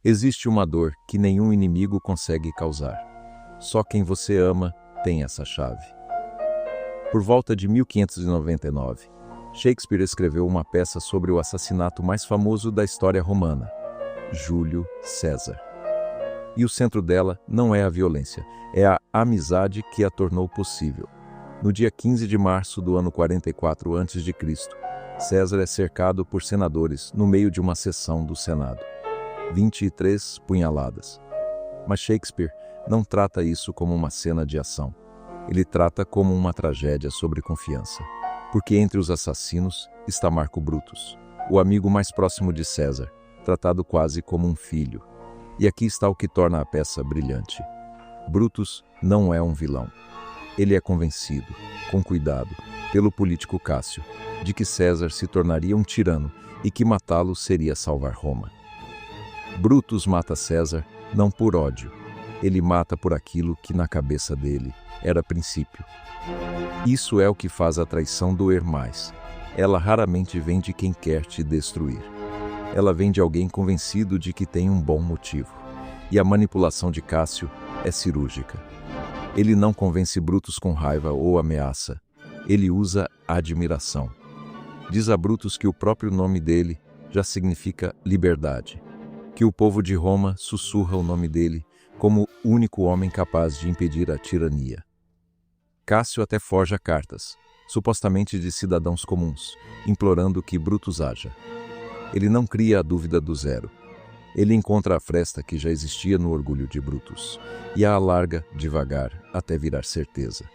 Existe uma dor que nenhum inimigo consegue causar. Só quem você ama tem essa chave. Por volta de 1599, Shakespeare escreveu uma peça sobre o assassinato mais famoso da história romana, Júlio César. E o centro dela não é a violência, é a amizade que a tornou possível. No dia 15 de março do ano 44 a.C., César é cercado por senadores no meio de uma sessão do Senado. 23 punhaladas. Mas Shakespeare não trata isso como uma cena de ação. Ele trata como uma tragédia sobre confiança. Porque entre os assassinos está Marco Brutus, o amigo mais próximo de César, tratado quase como um filho. E aqui está o que torna a peça brilhante. Brutus não é um vilão. Ele é convencido, com cuidado, pelo político Cássio, de que César se tornaria um tirano e que matá-lo seria salvar Roma. Brutus mata César não por ódio. Ele mata por aquilo que na cabeça dele era princípio. Isso é o que faz a traição doer mais. Ela raramente vem de quem quer te destruir. Ela vem de alguém convencido de que tem um bom motivo. E a manipulação de Cássio é cirúrgica. Ele não convence Brutus com raiva ou ameaça. Ele usa admiração. Diz a Brutus que o próprio nome dele já significa liberdade. Que o povo de Roma sussurra o nome dele como o único homem capaz de impedir a tirania. Cássio até forja cartas, supostamente de cidadãos comuns, implorando que Brutus haja. Ele não cria a dúvida do zero. Ele encontra a fresta que já existia no orgulho de Brutus e a alarga devagar até virar certeza.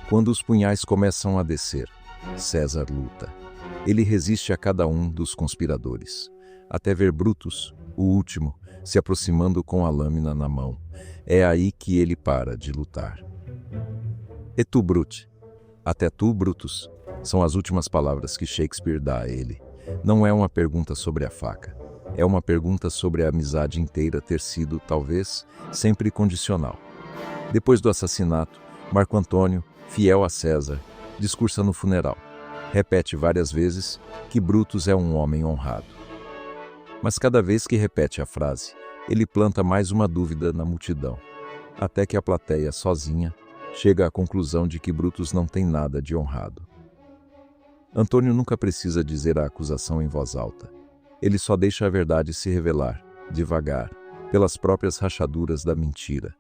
Quando os punhais começam a descer, César luta. Ele resiste a cada um dos conspiradores, até ver Brutus, o último, se aproximando com a lâmina na mão. É aí que ele para de lutar. Et tu, Brute? Até tu, Brutus? São as últimas palavras que Shakespeare dá a ele. Não é uma pergunta sobre a faca. É uma pergunta sobre a amizade inteira ter sido, talvez, sempre condicional. Depois do assassinato, Marco Antônio, fiel a César, discursa no funeral. Repete várias vezes que Brutus é um homem honrado. Mas cada vez que repete a frase, ele planta mais uma dúvida na multidão, até que a plateia, sozinha, chega à conclusão de que Brutus não tem nada de honrado. Antônio nunca precisa dizer a acusação em voz alta. Ele só deixa a verdade se revelar, devagar, pelas próprias rachaduras da mentira.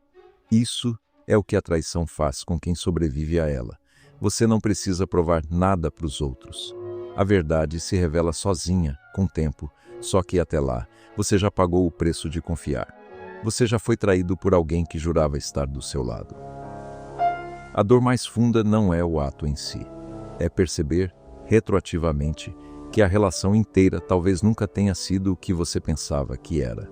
Isso é o que a traição faz com quem sobrevive a ela. Você não precisa provar nada para os outros. A verdade se revela sozinha, com o tempo, só que até lá, você já pagou o preço de confiar. Você já foi traído por alguém que jurava estar do seu lado. A dor mais funda não é o ato em si. É perceber, retroativamente, que a relação inteira talvez nunca tenha sido o que você pensava que era.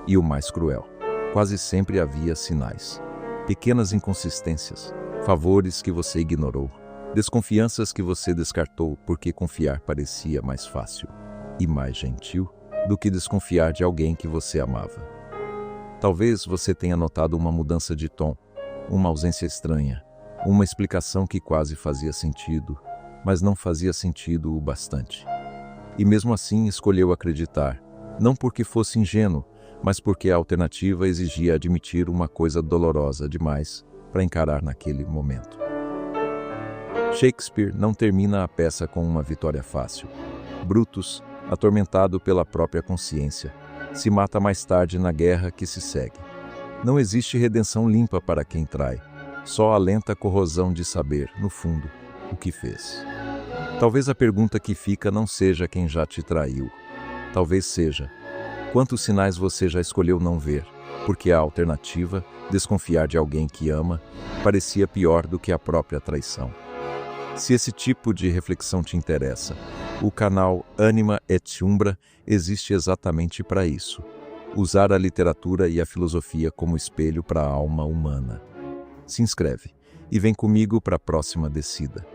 E o mais cruel, quase sempre havia sinais. Pequenas inconsistências, favores que você ignorou, desconfianças que você descartou porque confiar parecia mais fácil e mais gentil do que desconfiar de alguém que você amava. Talvez você tenha notado uma mudança de tom, uma ausência estranha, uma explicação que quase fazia sentido, mas não fazia sentido o bastante. E mesmo assim escolheu acreditar, não porque fosse ingênuo, mas porque a alternativa exigia admitir uma coisa dolorosa demais para encarar naquele momento. Shakespeare não termina a peça com uma vitória fácil. Brutus, atormentado pela própria consciência, se mata mais tarde na guerra que se segue. Não existe redenção limpa para quem trai, só a lenta corrosão de saber, no fundo, o que fez. Talvez a pergunta que fica não seja quem já te traiu. Talvez seja, quantos sinais você já escolheu não ver, porque a alternativa, desconfiar de alguém que ama, parecia pior do que a própria traição. Se esse tipo de reflexão te interessa, o canal Anima et Umbra existe exatamente para isso. Usar a literatura e a filosofia como espelho para a alma humana. Se inscreve e vem comigo para a próxima descida.